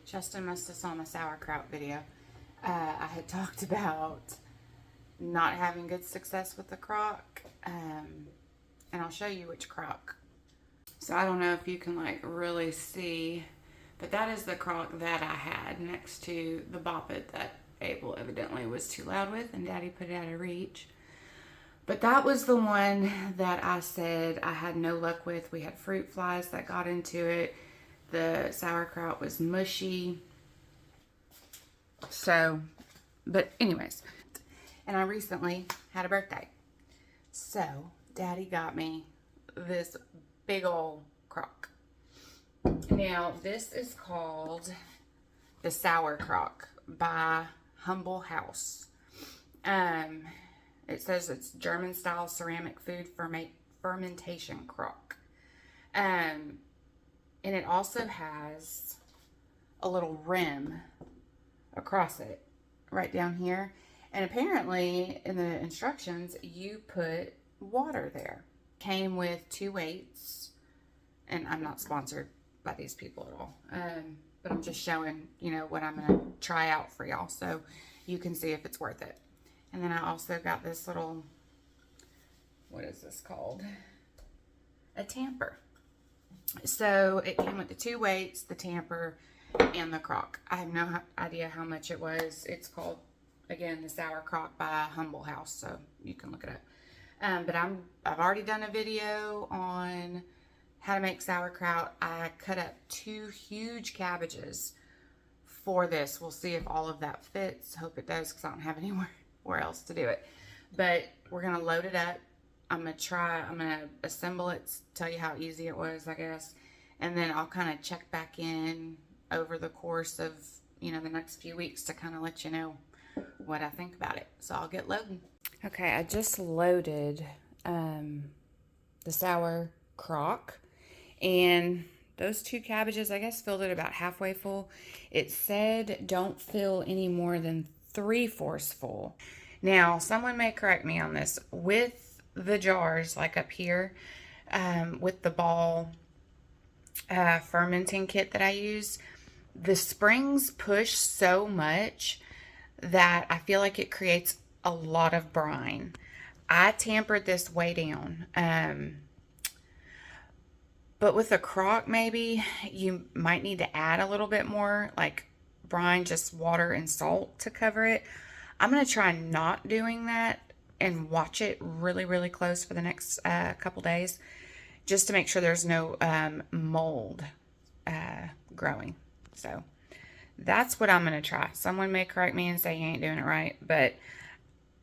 Justin must have saw my sauerkraut video. I had talked about not having good success with the crock, and I'll show you which crock. So I don't know if you can like really see, but that is the crock that I had next to the Bop It that Abel evidently was too loud with and Daddy put it out of reach. But that was the one that I said I had no luck with. We had fruit flies that got into it. The sauerkraut was mushy. So, but anyways, and I recently had a birthday. So, Daddy got me this big old crock. Now, this is called the Sauerkrock by Humble House. It says it's German style ceramic food fermentation crock. And it also has a little rim across it right down here. And apparently in the instructions, you put water there. Came with 2 weights, and I'm not sponsored by these people at all. But I'm just showing, you know, what I'm going to try out for y'all so you can see if it's worth it. And then I also got this little, what is this called? A tamper. So it came with the 2 weights, the tamper, and the crock. I have no idea how much it was. It's called, again, the Sauerkrock by Humble House, so you can look it up. But I've already done a video on how to make sauerkraut. I cut up 2 huge cabbages for this. We'll see if all of that fits. Hope it does, because I don't have anywhere else to do it. But we're gonna load it up. I'm gonna assemble it, tell you how easy it was, I guess, and then I'll kind of check back in over the course of, you know, the next few weeks to kind of let you know what I think about it. So I'll get loading. Okay, I just loaded the sauerkraut, and those 2 cabbages, I guess, filled it about halfway full. It said don't fill any more than 3/4 full. Now, someone may correct me on this. With the jars, like up here, with the ball fermenting kit that I use, the springs push so much that I feel like it creates a lot of brine. I tampered this way down. But with a crock, maybe you might need to add a little bit more, like brine, just water and salt to cover it. I'm going to try not doing that and watch it really, really close for the next couple days, just to make sure there's no mold growing. So that's what I'm going to try. Someone may correct me and say you ain't doing it right, but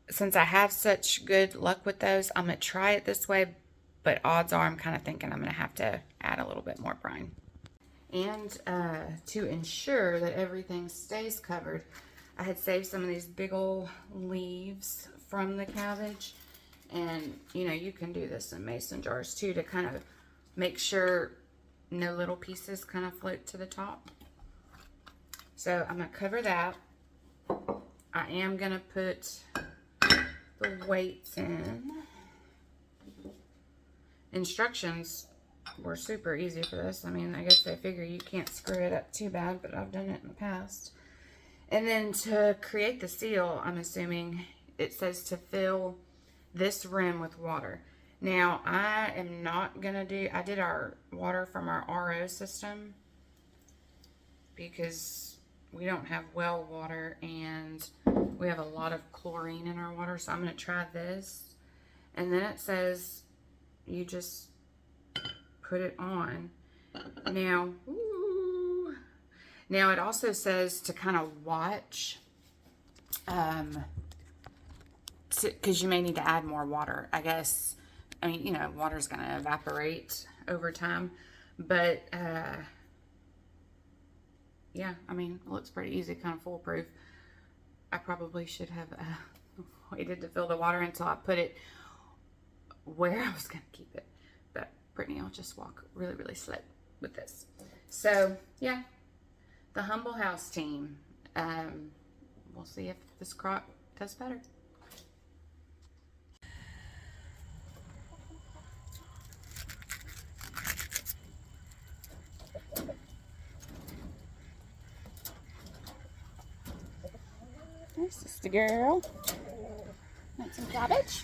since I have such good luck with those, I'm going to try it this way, but odds are I'm kind of thinking I'm going to have to add a little bit more brine. And to ensure that everything stays covered, I had saved some of these big old leaves from the cabbage. And, you know, you can do this in mason jars too, to kind of make sure no little pieces kind of float to the top. So I'm going to cover that. I am going to put the weights in. Instructions were super easy for this. I mean, I guess they figure you can't screw it up too bad, but I've done it in the past. And then to create the seal, I'm assuming it says to fill this rim with water. Now, I am not going to do, I did our water from our RO system because we don't have well water and we we have a lot of chlorine in our water, so I'm going to try this. And then it says you just put it on. Now, now it also says to kind of watch, because you may need to add more water, I guess. I mean, you know, water's going to evaporate over time, but yeah, I mean, it looks pretty easy, kind of foolproof. I probably should have waited to fill the water until I put it where I was going to keep it. But Brittany, I'll just walk really, really slow with this. So, yeah, the Humble House team. We'll see if this crock does better. There's Sister Girl. Want some cabbage?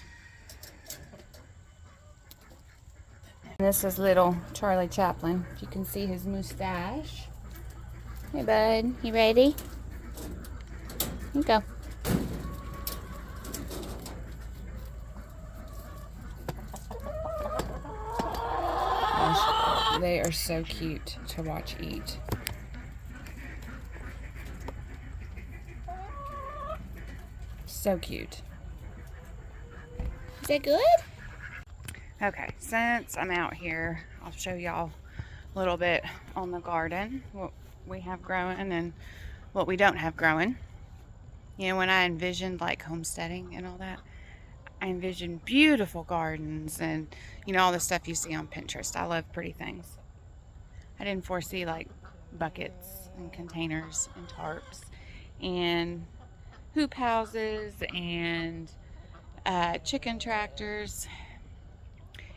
And this is little Charlie Chaplin. If you can see his mustache. Hey, bud. You ready? Here you go. Gosh, they are so cute to watch eat. So cute. Is that good? Okay, since I'm out here, I'll show y'all a little bit on the garden, what we have growing and what we don't have growing. You know, when I envisioned like homesteading and all that, I envisioned beautiful gardens and, you know, all the stuff you see on Pinterest. I love pretty things. I didn't foresee like buckets and containers and tarps and hoop houses and chicken tractors.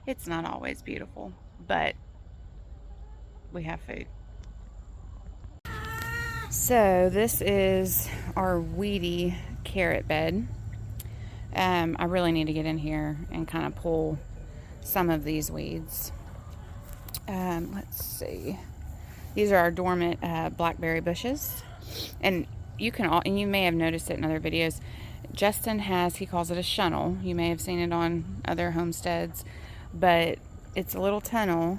It's not always beautiful, but we have food. So this is our weedy carrot bed. I really need to get in here and kind of pull some of these weeds. Let's see. These are our dormant blackberry bushes, and you may have noticed it in other videos. Justin he calls it a shunnel. You may have seen it on other homesteads, but it's a little tunnel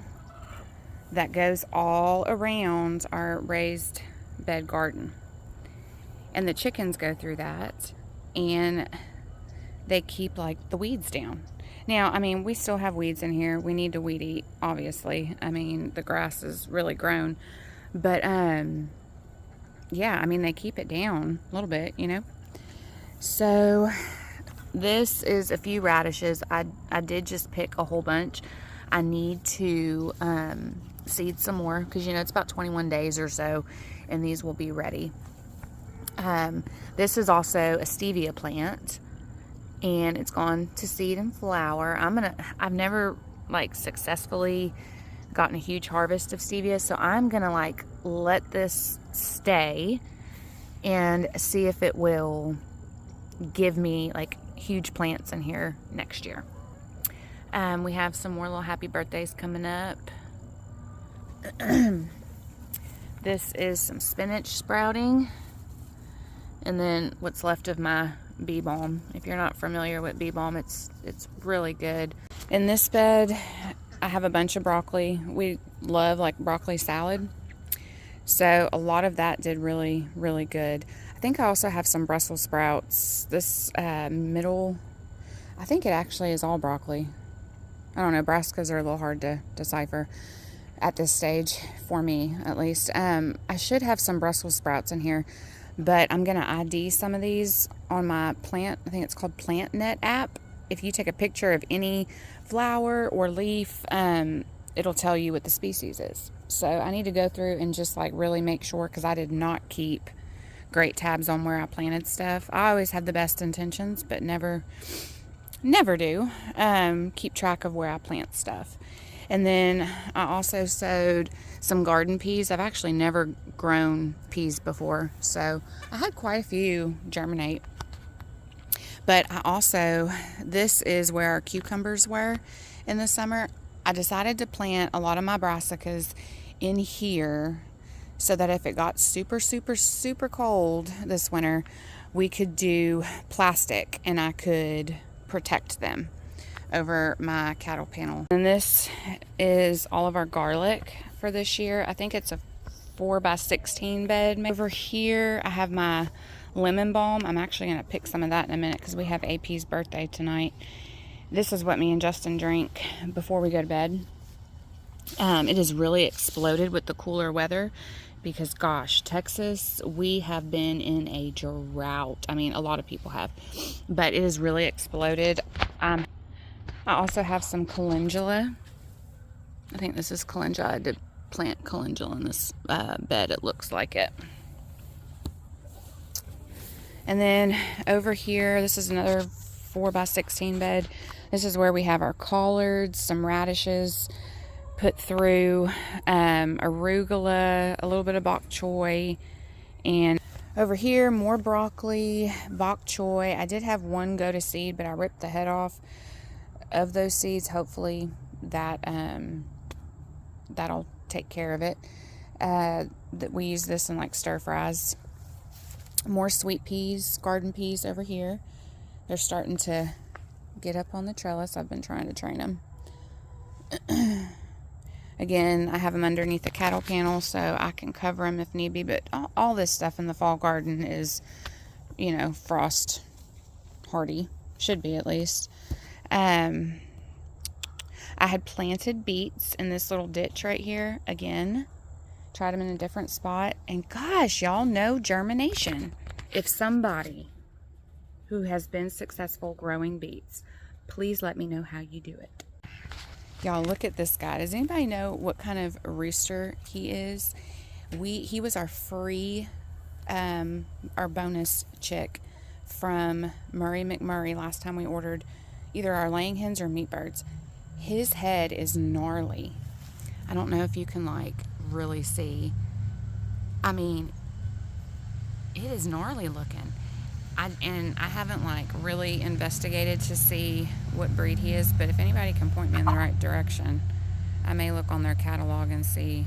that goes all around our raised bed garden. And the chickens go through that, and they keep like the weeds down. Now, I mean, we still have weeds in here. We need to weed eat, obviously. I mean, the grass is really grown, but yeah, I mean, they keep it down a little bit, you know. So this is a few radishes. I did just pick a whole bunch. I need to seed some more because, you know, it's about 21 days or so and these will be ready. This is also a stevia plant and it's gone to seed and flower. I've never like successfully gotten a huge harvest of stevia, so I'm gonna like let this stay and see if it will give me like huge plants in here next year. We have some more little happy birthdays coming up. This is some spinach sprouting, and then what's left of my bee balm. If you're not familiar with bee balm, it's really good. In this bed I have a bunch of broccoli. We love like broccoli salad, so a lot of that did really, really good. I think I also have some Brussels sprouts. This middle, I think it actually is all broccoli. I don't know, brassicas are a little hard to decipher at this stage, for me at least. I should have some Brussels sprouts in here, but I'm going to ID some of these on my plant, I think it's called PlantNet app. If you take a picture of any flower or leaf, it'll tell you what the species is. So I need to go through and just like really make sure, because I did not keep great tabs on where I planted stuff. I always have the best intentions, but never do keep track of where I plant stuff. And then I also sowed some garden peas. I've actually never grown peas before, so I had quite a few germinate. But I also, this is where our cucumbers were in the summer. I decided to plant a lot of my brassicas in here so that if it got super, super, super cold this winter, we could do plastic and I could protect them over my cattle panel. And this is all of our garlic for this year. I think it's a 4x16 bed. Over here I have my lemon balm. I'm actually going to pick some of that in a minute because we have AP's birthday tonight. This is what me and Justin drink before we go to bed. It has really exploded with the cooler weather because, gosh, Texas, we have been in a drought. I mean, a lot of people have, but it has really exploded. I also have some calendula. I think this is calendula. I did plant calendula in this bed. It looks like it. And then over here, this is another 4x16 bed. This is where we have our collards, some radishes put through, arugula, a little bit of bok choy, and over here more broccoli, bok choy. I did have one go to seed, but I ripped the head off of those seeds. Hopefully that that'll take care of it. That we use this in like stir fries. More sweet peas, garden peas over here. They're starting to get up on the trellis. I've been trying to train them. Again, I have them underneath the cattle panel so I can cover them if need be. But all this stuff in the fall garden is, you know, frost hardy. Should be at least. I had planted beets in this little ditch right here. Again, tried them in a different spot. And gosh, y'all know germination. If somebody who has been successful growing beets, please let me know how you do it. Y'all, look at this guy. Does anybody know what kind of rooster he is? He was our free, our bonus chick from Murray McMurray last time we ordered either our laying hens or meat birds. His head is gnarly. I don't know if you can like really see. I mean, it is gnarly looking. I haven't like really investigated to see what breed he is, but if anybody can point me in the right direction, I may look on their catalog and see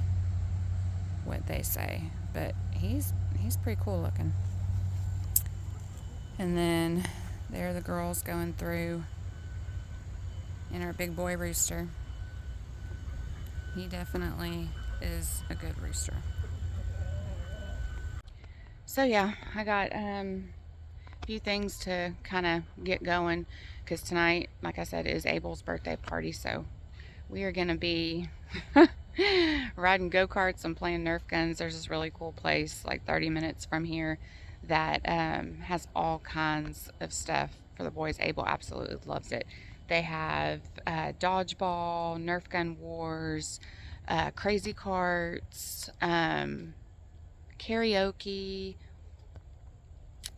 what they say. But he's pretty cool looking. And then there are the girls going through, and our big boy rooster. He definitely is a good rooster. So yeah, I got few things to kind of get going because tonight, like I said, is Abel's birthday party, so we are gonna be riding go-karts and playing Nerf guns. There's this really cool place like 30 minutes from here that has all kinds of stuff for the boys. Abel absolutely loves it. They have dodgeball, Nerf gun wars, crazy carts, karaoke.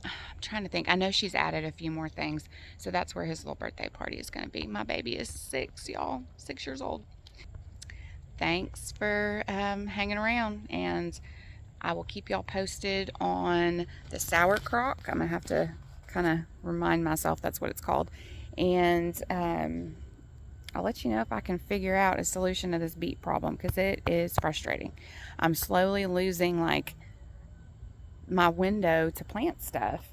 I'm trying to think. I know she's added a few more things. So that's where his little birthday party is going to be. My baby is 6, y'all. 6 years old. Thanks for hanging around. And I will keep y'all posted on the sauerkrock. I'm going to have to kind of remind myself that's what it's called. And I'll let you know if I can figure out a solution to this beet problem because it is frustrating. I'm slowly losing like my window to plant stuff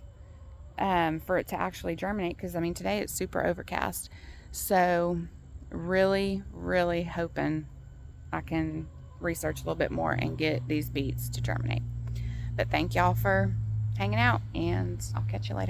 for it to actually germinate because I mean today it's super overcast, so really hoping I can research a little bit more and get these beets to germinate. But thank y'all for hanging out, and I'll catch you later.